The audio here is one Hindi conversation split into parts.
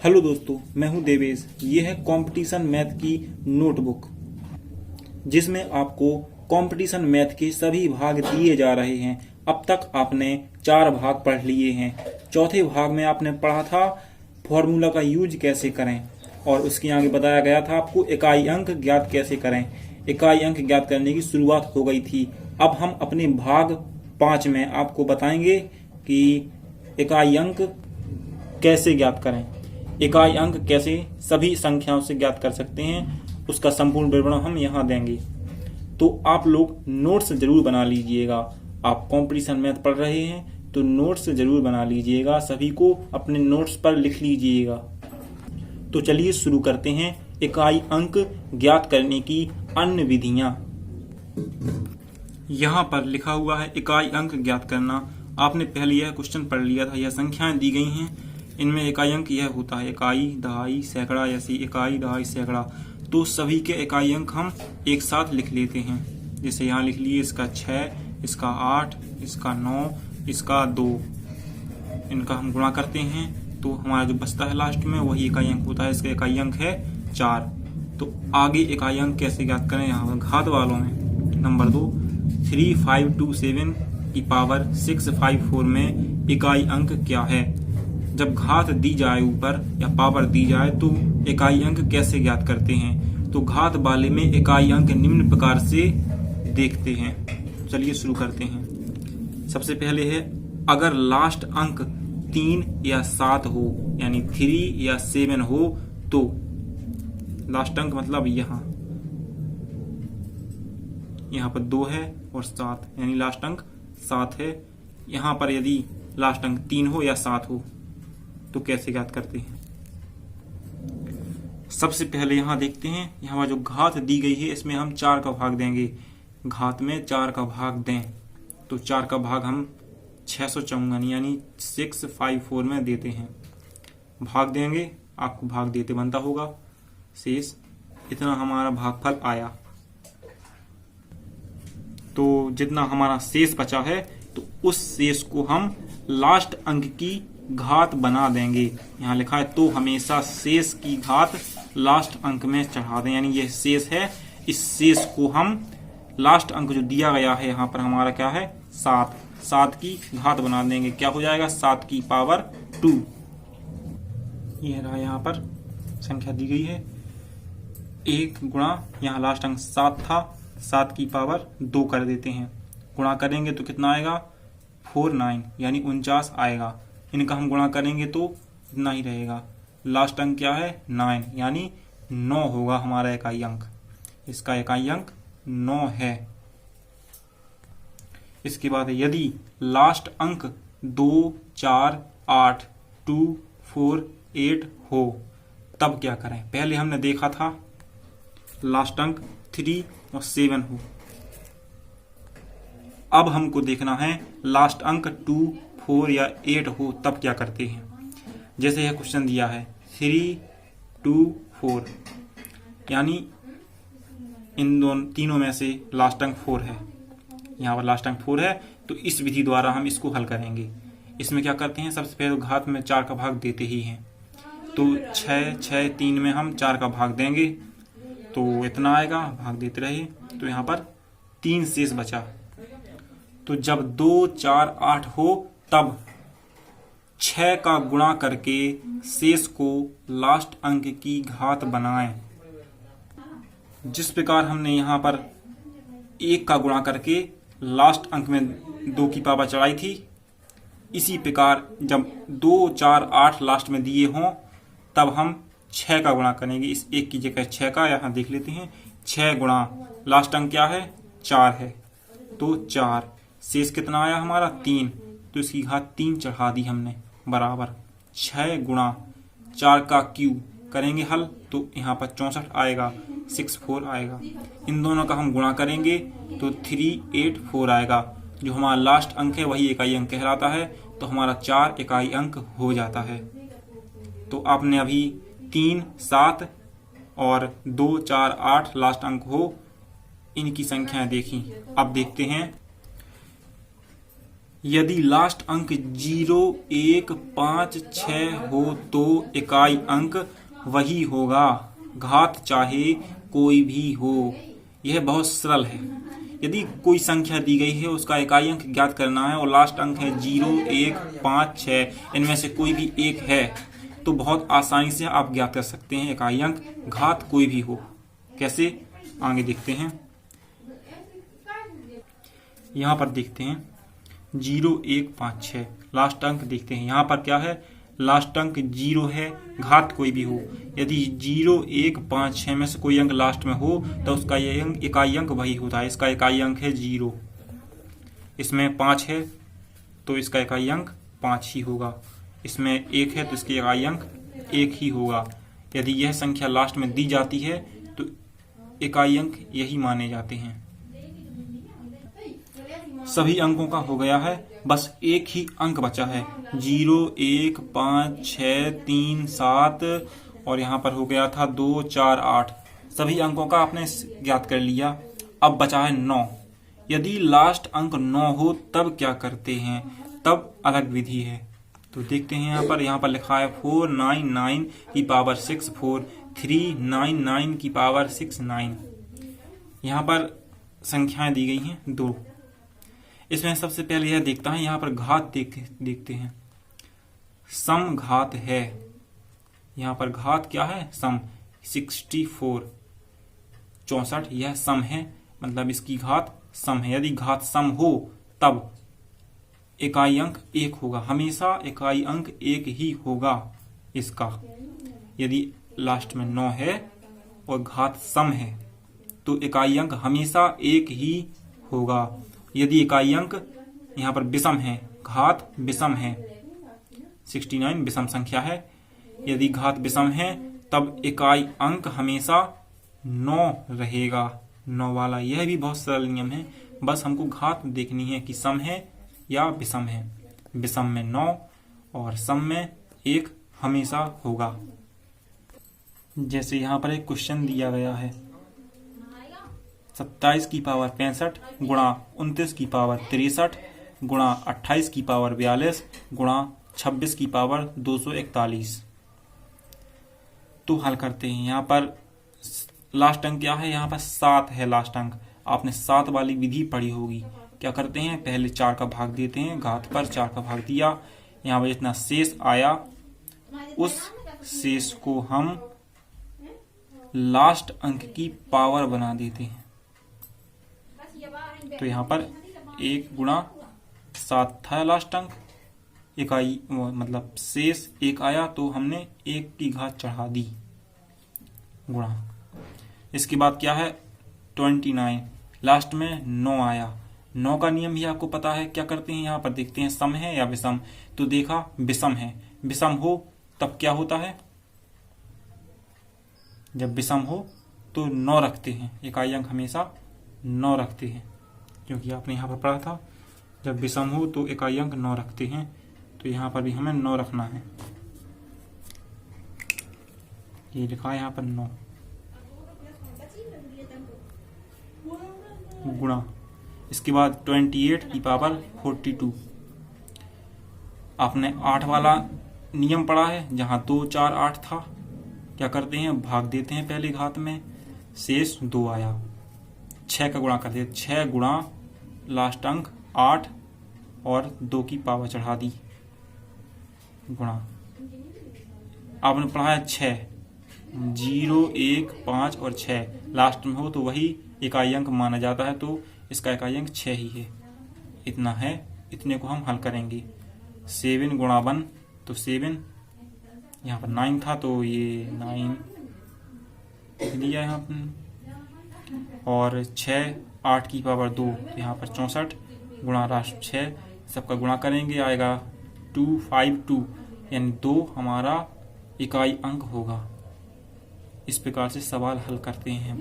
हेलो दोस्तों, मैं हूं देवेश। ये है कंपटीशन मैथ की नोटबुक जिसमें आपको कंपटीशन मैथ के सभी भाग दिए जा रहे हैं। अब तक आपने 4 भाग पढ़ लिए हैं। चौथे भाग में आपने पढ़ा था फॉर्मूला का यूज कैसे करें और उसके आगे बताया गया था आपको इकाई अंक ज्ञात कैसे करें। इकाई अंक ज्ञात करने की शुरुआत हो गई थी। अब हम अपने भाग 5 में आपको बताएंगे कि इकाई अंक कैसे ज्ञात करें, इकाई अंक कैसे सभी संख्याओं से ज्ञात कर सकते हैं, उसका संपूर्ण विवरण हम यहाँ देंगे। तो आप लोग नोट्स जरूर बना लीजिएगा। आप कंपटीशन मैथ पढ़ रहे हैं तो नोट्स जरूर बना लीजिएगा, सभी को अपने नोट्स पर लिख लीजिएगा। तो चलिए शुरू करते हैं इकाई अंक ज्ञात करने की अन्य विधियां। यहाँ पर लिखा हुआ है इकाई अंक ज्ञात करना। आपने पहले यह क्वेश्चन पढ़ लिया था। यह संख्याएं दी गई हैं, इनमें इकाई अंक यह होता है इकाई, दहाई, सैकड़ा, ऐसी इकाई, दहाई, सैकड़ा। तो सभी के इकाई अंक हम एक साथ लिख लेते हैं। जैसे यहाँ लिख लिए इसका 6, इसका 8, इसका 9, इसका 2। इनका हम गुणा करते हैं तो हमारा जो बचता है लास्ट में वही इकाई अंक होता है। इसका इकाई अंक है 4। तो आगे इकाई अंक कैसे ज्ञात करें, यहाँ घात वालों में नंबर 2 3527 की पावर 654 में इकाई अंक क्या है। जब घात दी जाए ऊपर या पावर दी जाए तो इकाई अंक कैसे ज्ञात करते हैं। तो घात वाले में इकाई अंक निम्न प्रकार से देखते हैं। चलिए शुरू करते हैं। सबसे पहले है अगर लास्ट अंक 3 या 7 हो, यानी 3 या 7 हो, तो लास्ट अंक मतलब यहाँ पर 2 है और 7, यानी लास्ट अंक 7 है। यहाँ पर यदि लास्ट अंक 3 हो या 7 हो तो कैसे ज्ञात करते हैं। सबसे पहले यहाँ देखते हैं, यहाँ जो घात दी गई है इसमें हम 4 का भाग देंगे। घात में 4 का भाग दें तो 4 का भाग हम 654 यानी 654 में देते हैं। भाग देंगे, आपको भाग देते बनता होगा शेष। इतना हमारा भागफल आया। तो जितना हमारा शेष बचा है तो उस शेष को हम लास्ट अंक की घात बना देंगे। यहाँ लिखा है तो हमेशा शेष की घात लास्ट अंक में चढ़ा दें, यानी यह शेष है। इस शेष को हम लास्ट अंक जो दिया गया है यहाँ पर हमारा क्या है 7 की घात बना देंगे। क्या हो जाएगा 7 की पावर 2। यह रहा, यहाँ पर संख्या दी गई है 1 गुणा यहाँ लास्ट अंक 7 था, 7 की पावर 2 कर देते हैं। गुणा करेंगे तो कितना आएगा 49 यानी 49 आएगा। इनका हम गुणा करेंगे तो इतना ही रहेगा। लास्ट अंक क्या है 9 यानी 9 होगा हमारा इकाई अंक। इसका इकाई अंक 9 है। इसके बाद यदि लास्ट अंक 2, 4, 8, 2, 4, 8 हो तब क्या करें। पहले हमने देखा था लास्ट अंक 3 और 7 हो। अब हमको देखना है लास्ट अंक 2, 4 या 8 हो तब क्या करते हैं। जैसे यह क्वेश्चन दिया है 3, 2, 4, यानी इन तीनों में से लास्ट अंक 4 है। यहाँ पर लास्ट अंक 4 है तो इस विधि द्वारा हम इसको हल करेंगे। इसमें क्या करते हैं, सबसे पहले घात में 4 का भाग देते ही हैं। तो 6, 6, 3 में हम 4 का भाग देंगे तो इतना आएगा, भाग देते रहे। तो यहाँ पर 3 शेष बचा। तो जब 2, 4, 8 हो तब 6 का गुणा करके शेष को लास्ट अंक की घात बनाएं। जिस प्रकार हमने यहाँ पर 1 का गुणा करके लास्ट अंक में 2 की पावर चढ़ाई थी, इसी प्रकार जब 2, 4, 8 लास्ट में दिए हों तब हम 6 का गुणा करेंगे। इस 1 की जगह 6 का यहाँ देख लेते हैं। 6 गुणा लास्ट अंक क्या है 4 है तो 4, शेष कितना आया हमारा 3, तो इसकी घात 3 चढ़ा दी हमने बराबर 6 गुणा 4 का क्यूब करेंगे हल तो यहाँ पर 64 आएगा, 64 आएगा। इन दोनों का हम गुणा करेंगे तो 384 आएगा। जो हमारा लास्ट अंक है वही इकाई अंक कहलाता है। तो हमारा 4 इकाई अंक हो जाता है। तो आपने अभी 3, 7 और 2, 4, 8 लास्ट अंक हो, इनकी संख्याएं देखी। अब देखते हैं यदि लास्ट अंक 0, 1, 5, 6 हो तो इकाई अंक वही होगा, घात चाहे कोई भी हो। यह बहुत सरल है। यदि कोई संख्या दी गई है, उसका इकाई अंक ज्ञात करना है और लास्ट अंक है 0, 1, 5, 6, इनमें से कोई भी एक है, तो बहुत आसानी से आप ज्ञात कर सकते हैं इकाई अंक, घात कोई भी हो। कैसे, आगे देखते हैं। यहाँ पर देखते हैं 0, 1, 5, 6 लास्ट अंक देखते हैं। यहाँ पर क्या है, लास्ट अंक 0 है, घात कोई भी हो। यदि 0, 1, 5, 6 में से कोई अंक लास्ट में हो तो उसका यह इकाई अंक वही होता है। इसका इकाई अंक है 0। इसमें 5 है तो इसका इकाई अंक 5 ही होगा। इसमें 1 है तो इसका इकाई अंक 1 ही होगा। यदि यह संख्या लास्ट में दी जाती है तो इकाई अंक यही माने जाते हैं। सभी अंकों का हो गया है, बस एक ही अंक बचा है। 0, 1, 5, 6, 3, 7 और यहाँ पर हो गया था 2, 4, 8। सभी अंकों का आपने ज्ञात कर लिया। अब बचा है 9। यदि लास्ट अंक 9 हो तब क्या करते हैं, तब अलग विधि है। तो देखते हैं यहाँ पर लिखा है 499 की पावर 6 4, 399 की पावर 6 9। यहाँ पर संख्याएं दी गई हैं 2। इसमें सबसे पहले यह देखता है, यहाँ पर घात देखते हैं। सम घात है, यहाँ पर घात क्या है, सम 64 64, यह सम है, मतलब इसकी घात सम है। यदि घात सम हो तब इकाई अंक 1 होगा, हमेशा इकाई अंक 1 ही होगा इसका। यदि लास्ट में 9 है और घात सम है तो इकाई अंक हमेशा 1 ही होगा। यदि इकाई अंक यहाँ पर विषम है, घात विषम है, 69 विषम संख्या है, यदि घात विषम है तब इकाई अंक हमेशा 9 रहेगा, 9 वाला। यह भी बहुत सरल नियम है, बस हमको घात देखनी है कि सम है या विषम है। विषम में 9 और सम में 1 हमेशा होगा। जैसे यहाँ पर एक क्वेश्चन दिया गया है, 27 की पावर 65 गुणा 29 की पावर 63 गुणा 28 की पावर 42 गुणा 26 की पावर 241। तो हल करते हैं। यहाँ पर लास्ट अंक क्या है, यहाँ पर 7 है लास्ट अंक। आपने 7 वाली विधि पढ़ी होगी। क्या करते हैं, पहले 4 का भाग देते हैं, घात पर 4 का भाग दिया, यहाँ पर जितना शेष आया उस शेष को हम लास्ट अंक की पावर बना देते हैं। तो यहाँ पर 1 गुणा 7 था लास्ट अंक, इकाई मतलब शेष 1 आया तो हमने 1 की घात चढ़ा दी गुणा। इसके बाद क्या है 29, लास्ट में 9 आया। 9 का नियम भी आपको पता है। क्या करते हैं, यहाँ पर देखते हैं सम है या विषम। तो देखा विषम है, विषम हो तब क्या होता है, जब विषम हो तो 9 रखते हैं, इकाई अंक हमेशा 9 रखते हैं, क्योंकि आपने यहाँ पर पढ़ा था जब विषम हो तो इकाई अंक 9 रखते हैं। तो यहाँ पर भी हमें 9 रखना है। ये लिखा है यहाँ पर 9 गुणा। इसके बाद 28 की पावर 42। आपने 8 वाला नियम पढ़ा है, जहाँ 2, 4, 8 था। क्या करते हैं, भाग देते हैं पहले घात में, शेष 2 आया, 6 का गुणा कर दिया, 6 गुणा लास्ट अंक 8 और 2 की पावर चढ़ा दी गुणा। आपने पढ़ा है 6, 0, 1, 5 और 6 लास्ट में हो तो वही इकाई अंक माना जाता है, तो इसका इकाई अंक 6 ही है। इतना है, इतने को हम हल करेंगे। 7 गुणा 1 तो 7, यहाँ पर 9 था तो ये 9 लिया यहाँ पर, और 6, 8 की पावर 2 यहाँ पर 64 गुणा लास्ट 6, सबका गुणा करेंगे आएगा 252, यानी 2 हमारा इकाई अंक होगा। इस प्रकार से सवाल हल करते हैं।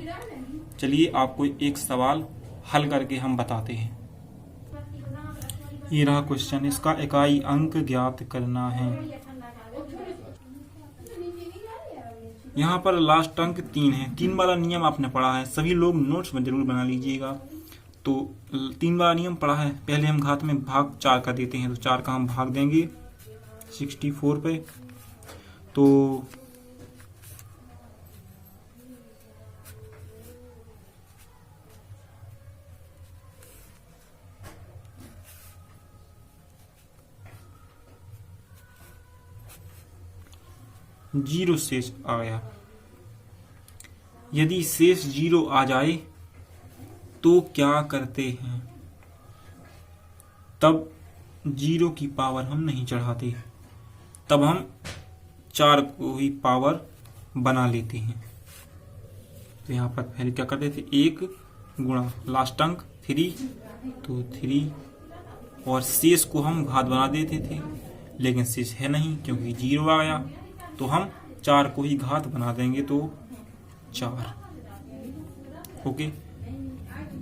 चलिए आपको एक सवाल हल करके हम बताते हैं। ये रहा क्वेश्चन, इसका इकाई अंक ज्ञात करना है। यहाँ पर लास्ट अंक 3 है। 3 वाला नियम आपने पढ़ा है, सभी लोग नोट्स में जरूर बना लीजिएगा। तो 3 बार नियम पढ़ा है। पहले हम घात में भाग 4 का देते हैं, तो 4 का हम भाग देंगे 64 पे, तो 0 शेष आ गया। यदि शेष 0 आ जाए तो क्या करते हैं? तब 0 की पावर हम नहीं चढ़ाते, तब हम 4 को ही पावर बना लेते हैं। तो यहाँ पर पहले क्या करते थे, 1 गुणा लास्ट अंक 3, तो 3 और शेष को हम घात बना देते थे, लेकिन शेष है नहीं क्योंकि 0 आ गया, तो हम 4 को ही घात बना देंगे, तो 4। ओके,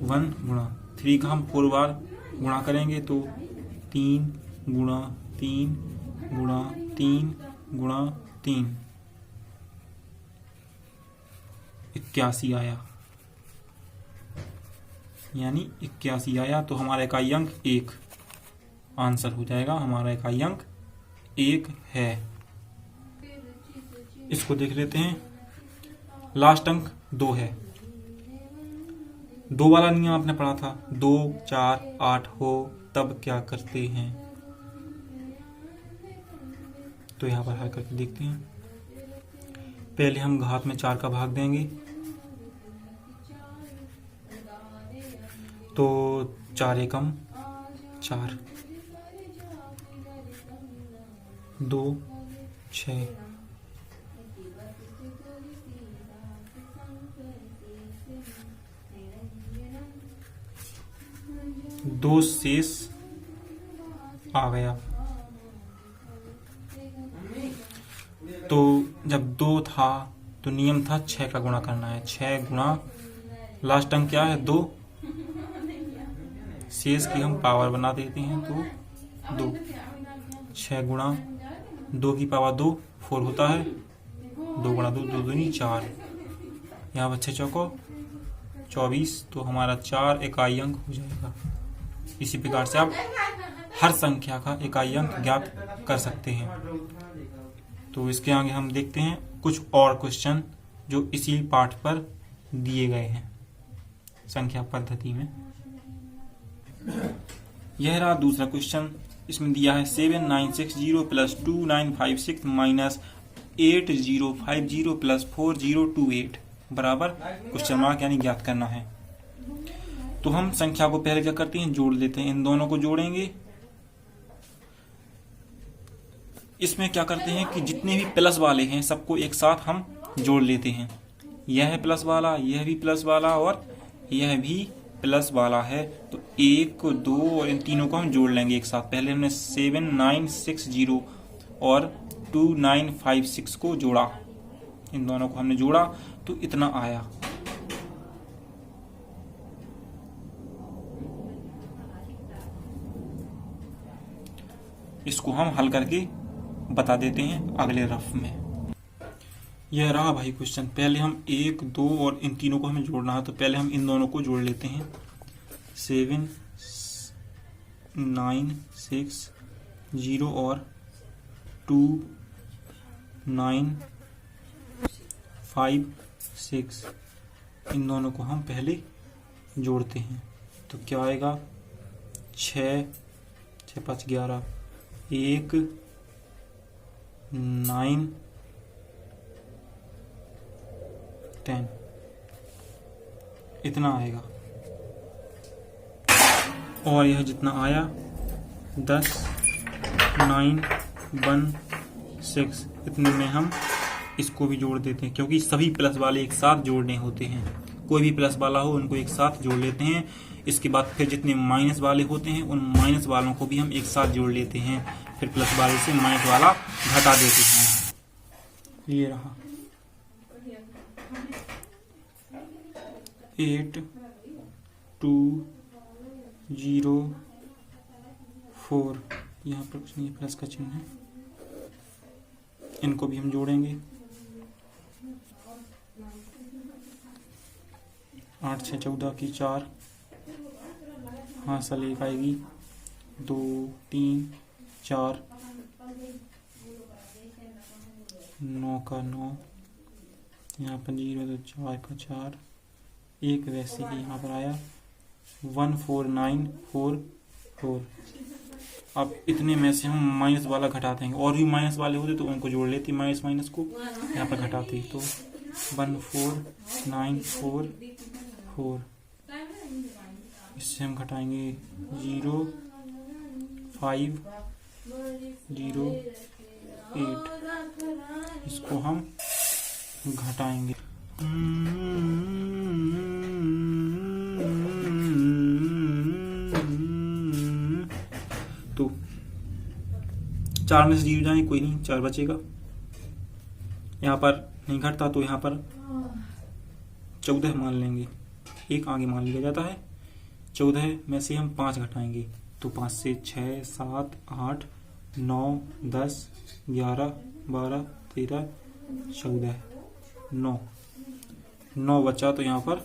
1 गुणा 3 का हम 4 बार गुणा करेंगे, तो 3 गुणा 3 गुणा 3 गुणा 3, 81 आया, यानी 81 आया। तो हमारा इकाई अंक 1 आंसर हो जाएगा, हमारा इकाई अंक 1 है। इसको देख लेते हैं। लास्ट अंक 2 है। 2 वाला नियम आपने पढ़ा था, 2 4 8 हो तब क्या करते हैं? तो यहां पर हल करके देखते हैं। पहले हम घात में 4 का भाग देंगे, तो 4 एकम 4, 2 6, 2 शेष आ गया। तो जब 2 था तो नियम था 6 का गुणा करना है, 6 गुणा लास्ट अंक क्या है 2, शेष की हम पावर बना देते हैं, तो 2, 6 गुणा 2 की पावर 2 4 होता है, 2 गुणा 2 2 दूनी 4, यहाँ बच्चे चौको 24, तो हमारा 4 इकाई अंक हो जाएगा। इसी प्रकार से आप हर संख्या का इकाई अंक ज्ञात कर सकते हैं। तो इसके आगे हम देखते हैं कुछ और क्वेश्चन जो इसी पाठ पर दिए गए हैं संख्या पद्धति में। यह रहा दूसरा क्वेश्चन। इसमें दिया है 7960 प्लस 2956 माइनस 8050 प्लस 4028 बराबर क्वेश्चन मार्क, यानी ज्ञात करना है। तो हम संख्या को पहले क्या करते हैं, जोड़ लेते हैं। इन दोनों को जोड़ेंगे। इसमें क्या करते हैं कि जितने भी प्लस वाले हैं सबको एक साथ हम जोड़ लेते हैं। यह है प्लस वाला, यह भी प्लस वाला और यह भी प्लस वाला है, तो 1 2 और इन तीनों को हम जोड़ लेंगे एक साथ। पहले हमने 7960 और 2956 को जोड़ा, इन दोनों को हमने जोड़ा तो इतना आया। इसको हम हल करके बता देते हैं अगले रफ में। यह रहा भाई क्वेश्चन। पहले हम 1 2 और इन तीनों को हमें जोड़ना है, तो पहले हम इन दोनों को जोड़ लेते हैं। 7960 और 2956 इन दोनों को हम पहले जोड़ते हैं, तो क्या आएगा 6 6 5 11 1 9 10 इतना आएगा। और यह जितना आया 10 9 1 6 इतने में हम इसको भी जोड़ देते हैं, क्योंकि सभी प्लस वाले एक साथ जोड़ने होते हैं। कोई भी प्लस वाला हो उनको एक साथ जोड़ लेते हैं। इसके बाद फिर जितने माइनस वाले होते हैं उन माइनस वालों को भी हम एक साथ जोड़ लेते हैं, फिर प्लस वाले से माइनस वाला घटा देते हैं। ये रहा 8 2 0 4, यहाँ पर कुछ नहीं, प्लस का चिन्ह है। इनको भी हम जोड़ेंगे। 8 6 14 की 4 हासिल 1 आएगी, 2 3 4, 9 का 9, यहाँ पर 0 तो 4 का 4, 1 वैसे ही यहाँ पर आया 14944। अब इतने में से हम माइनस वाला घटाते हैं, और भी माइनस वाले होते तो उनको जोड़ लेते माइनस माइनस को, यहाँ पर घटाते तो 14944, इससे हम घटाएंगे 0508, इसको हम घटाएंगे। तो 4 में से 0 जाए कोई नहीं, 4 बचेगा। यहाँ पर नहीं घटता तो यहाँ पर 14 मान लेंगे, एक आगे मान लिया जाता है। 14 में से हम 5 घटाएंगे तो 5 से 6 7 8 9 10 11 12 13 14, 9 बचा तो यहाँ पर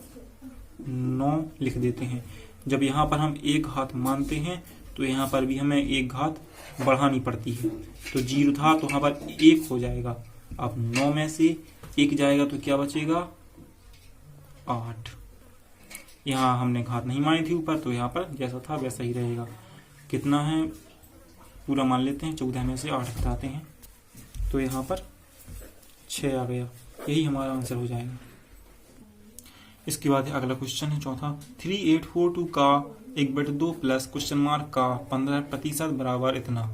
9 लिख देते हैं। जब यहाँ पर हम एक घात मानते हैं तो यहाँ पर भी हमें एक घात बढ़ानी पड़ती है। तो 0 था तो यहाँ पर 1 हो जाएगा। अब 9 में से 1 जाएगा तो क्या बचेगा, 8। यहाँ हमने घात नहीं मानी थी ऊपर, तो यहाँ पर जैसा था वैसा ही रहेगा। कितना है पूरा मान लेते हैं, 14 में से 8 घटाते हैं तो यहाँ पर 6 आ गया। यही हमारा आंसर हो जाएगा। इसके बाद अगला क्वेश्चन है चौथा, 3842 का 1/2 प्लस क्वेश्चन मार्क का 15% बराबर इतना।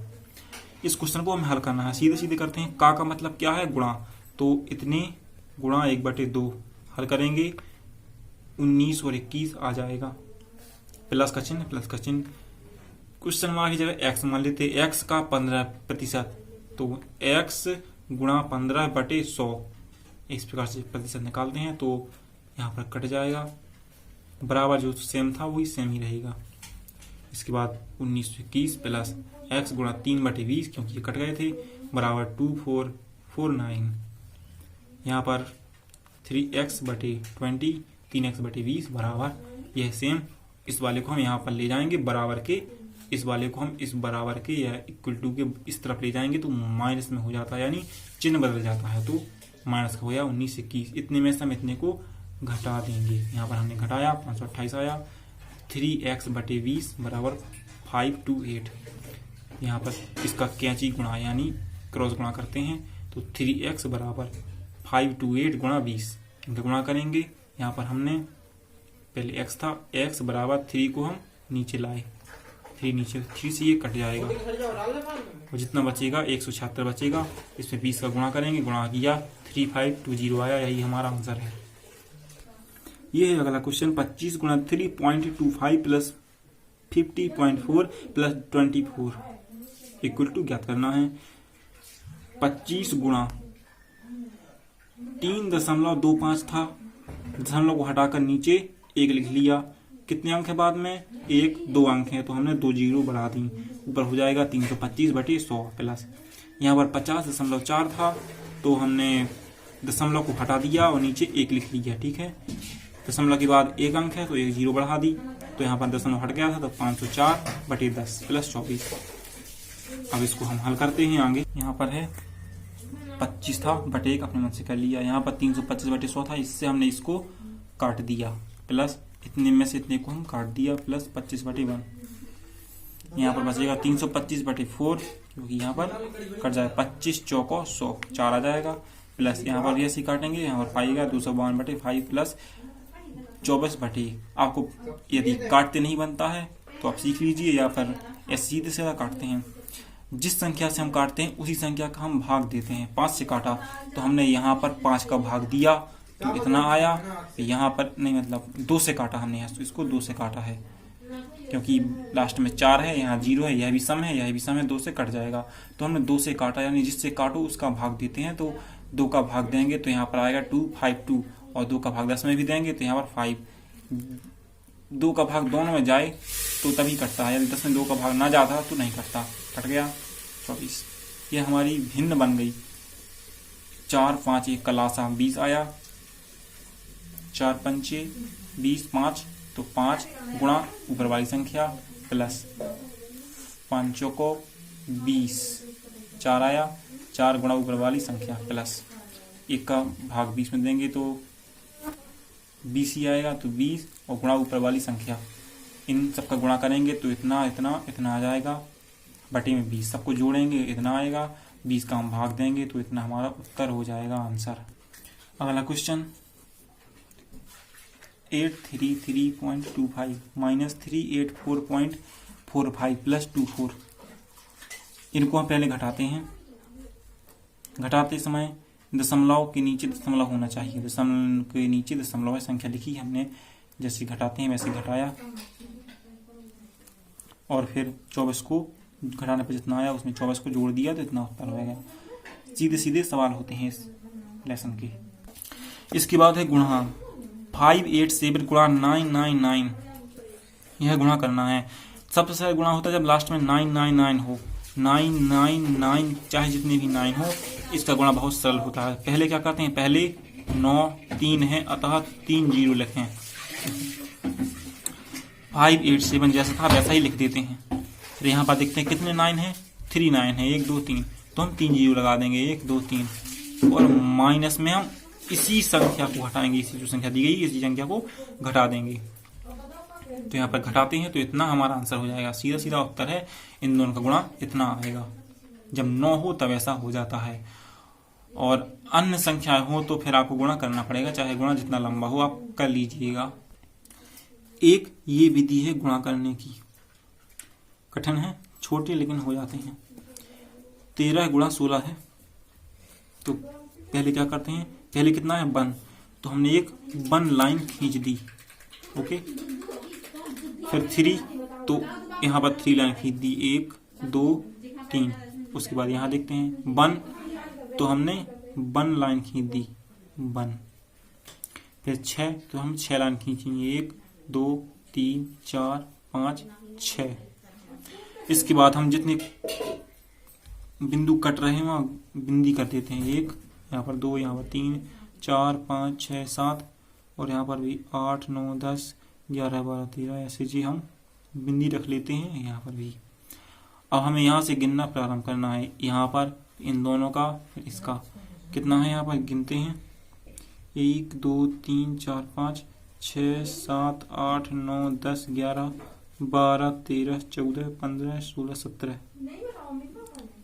इस क्वेश्चन को हमें हल करना है। सीधे सीधे करते हैं। का मतलब क्या है, गुणा, तो इतने गुणा 1/2 हल करेंगे, 19 और 21 आ जाएगा। प्लस का चिन्ह, क्वेश्चन मार्क की जगह एक्स मान लेते, एक्स का 15%, तो एक्स गुणा 15/100, इस प्रकार से प्रतिशत निकालते हैं तो यहाँ पर कट जाएगा, बराबर जो सेम था वही सेम ही रहेगा। इसके बाद 1921 प्लस एक्स गुणा 3/20, क्योंकि ये कट गए थे, बराबर 2449। यहाँ पर 3x/20, 3x/20 बराबर यह सेम। इस वाले को हम यहाँ पर ले जाएंगे बराबर के, इस वाले को हम इस बराबर के या इक्वल टू के इस तरफ ले जाएंगे तो माइनस में हो जाता है, यानी चिन्ह बदल जाता है, तो माइनस का हो गया 1921। इतने में से हम इतने को घटा देंगे। यहाँ पर हमने घटाया 528 आया, 3x/20 बराबर 528। यहाँ पर इसका कैंची गुणा यानी क्रॉस गुणा करते हैं तो 3x बराबर 528 गुणा 20, इनका गुणा करेंगे। यहाँ पर हमने पहले x था, x बराबर 3 को हम नीचे लाए, 3 नीचे, 3 से ये कट जाएगा और जितना बचेगा 176 बचेगा। इसमें 20 का गुणा करेंगे, गुणा किया 3520 आया, यही हमारा आंसर है। ये है अगला क्वेश्चन, 25 गुणा 3.25 प्लस 50.4 प्लस 24 इक्वल टू ज्ञात करना है। 25 गुणा 3.25 था, दशमलव को हटाकर नीचे 1 लिख लिया। कितने अंक है बाद में, 1 2 अंक है तो हमने 2 जीरो बढ़ा दी, ऊपर हो जाएगा 325/100 प्लस। यहाँ पर 50.4 था तो हमने दशमलव को हटा दिया और नीचे 1 लिख लिया, ठीक है। दशमलव के बाद 1 अंक है तो 1 जीरो बढ़ा दी, तो यहाँ पर दशमलव हट गया था तो 504/10 प्लस 24। अब इसको हम हल करते हैं आगे। यहाँ पर है 25 था बटे 1 अपने मन से कर लिया, यहाँ पर 325/100 था, इससे हमने इसको काट दिया, प्लस इतने में से इतने को हम काट दिया, प्लस 25/1। यहाँ पर बचेगा 325/4, क्योंकि यहाँ पर कट जाएगा 25 चौको 100, 4 आ जाएगा, प्लस यहाँ पर भी ऐसे काटेंगे, यहाँ पर पाइएगा 252/5 प्लस 24/1। आपको यदि काटते नहीं बनता है तो आप सीख लीजिए, या फिर ऐसे सीधे सीधा काटते हैं। जिस संख्या से हम काटते हैं उसी संख्या का हम भाग देते हैं। 5 से काटा तो हमने यहाँ पर 5 का भाग दिया तो इतना आया, यहाँ पर नहीं, मतलब 2 से काटा हमने, यहाँ तो इसको 2 से काटा है, क्योंकि लास्ट में 4 है, यहाँ 0 है, यह भी सम है, यह भी सम है, 2 से कट जाएगा, तो हमने 2 से काटा, यानी जिससे काटो उसका भाग देते हैं, तो 2 का भाग देंगे तो यहाँ पर आएगा 252, और 2 का भाग 10 में भी देंगे तो यहाँ पर 5। 2 का भाग दोनों में जाए तो तभी कटता है, यदि 10 में 2 का भाग ना जाता तो नहीं कटता, कट गया 24। ये हमारी भिन्न बन गई। 4 5 1 का लासा 20 आया, 4 पंचे 20, 5 तो 5 गुणा ऊपर वाली संख्या प्लस 5 को 20, 4 आया, 4 गुणा ऊपर वाली संख्या प्लस 1 का भाग 20 में देंगे तो 20 ही आएगा, तो 20 और गुणा ऊपर वाली संख्या, इन सबका गुणा करेंगे तो इतना इतना इतना आ जाएगा, बटे में 20, सबको जोड़ेंगे इतना आएगा, 20 का हम भाग देंगे तो इतना हमारा उत्तर हो जाएगा आंसर। अगला क्वेश्चन 833.25 माइनस 384.45 प्लस 24, इनको हम पहले घटाते हैं। घटाते समय दशमलव के नीचे दशमलव होना चाहिए, दशमलव के नीचे दशमलव संख्या लिखी हमने, जैसे घटाते हैं वैसे घटाया और फिर 24 को घटाने पर जितना आया उसमें 24 को जोड़ दिया तो इतना उत्तर हो गया। सीधे सीधे सवाल होते हैं इस लेसन के। इसके बाद है गुणा 587 गुणा 999, यह गुणा करना है। सबसे सरल गुणा होता है जब लास्ट में 999 हो, 999 चाहे जितने भी 9 हो, इसका गुणा बहुत सरल होता है। पहले क्या करते हैं, पहले 9 3 है अतः 3 0 लिखें, 587 जैसा था वैसा ही लिख देते हैं। फिर यहाँ पर देखते हैं कितने 9 है, 3 9 है, 1 2 3, तो हम 3 0 लगा देंगे, 1 2 3, और माइनस में हम इसी संख्या को घटाएंगे, इसी जो संख्या दी गई इसी संख्या को घटा देंगे। तो यहाँ पर घटाते हैं तो इतना हमारा आंसर हो जाएगा। सीधा सीधा उत्तर है, इन दोनों का गुणा इतना आएगा। जब 9 हो तब ऐसा हो जाता है, और अन्य संख्या हो तो फिर आपको गुणा करना पड़ेगा, चाहे गुणा जितना लंबा हो आप कर लीजिएगा। एक ये विधि है गुणा करने की, कठिन है, छोटे लेकिन हो जाते हैं। 13 गुणा 16 है, तो पहले क्या करते हैं, पहले कितना है 1, तो हमने एक 1 लाइन खींच दी, ओके। फिर 3, तो यहाँ पर 3 लाइन खींच दी, 1 2 3। उसके बाद यहाँ देखते हैं 1, तो हमने 1 लाइन खींच दी 1। फिर 6, तो हम 6 लाइन खींचेंगे, 1 2 3 4 5 6। इसके बाद हम जितने बिंदु कट रहे हैं वहाँ बिंदी कर देते हैं, 1 यहाँ पर, 2 यहाँ पर, 3 4 5 6 7, और यहाँ पर भी 8 9 10 11 12 13, ऐसे जी हम बिंदी रख लेते हैं यहाँ पर भी। अब हमें यहाँ से गिनना प्रारंभ करना है, यहाँ पर इन दोनों का, फिर इसका कितना है, यहाँ पर गिनते हैं 1 2 3 4 5 6 7 8 9 10 11 12 13 14 15 16 17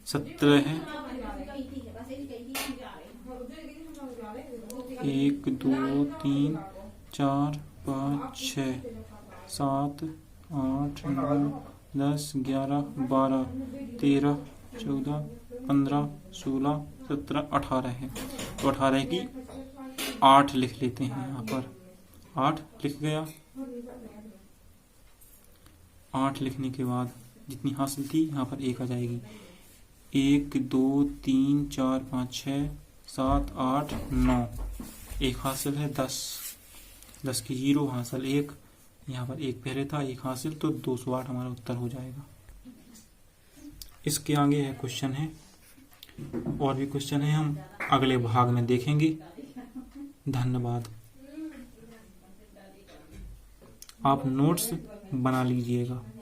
17 है। 1 2 3 4 5 6 7 8 9 10 11 12 13 14 15 16 17 18 है, तो 18 की 8 लिख लेते हैं, यहाँ पर 8 लिख गया। 8 लिखने के बाद जितनी हासिल थी यहाँ पर 1 आ जाएगी, 1 2 3 4 5 6 7 8 9, 1 हासिल है 10, 10 की 0 हासिल 1, यहाँ पर 1 पहले था, 1 हासिल, तो 208 हमारा उत्तर हो जाएगा। इसके आगे है क्वेश्चन है, और भी क्वेश्चन है, हम अगले भाग में देखेंगे। धन्यवाद। आप नोट्स बना लीजिएगा।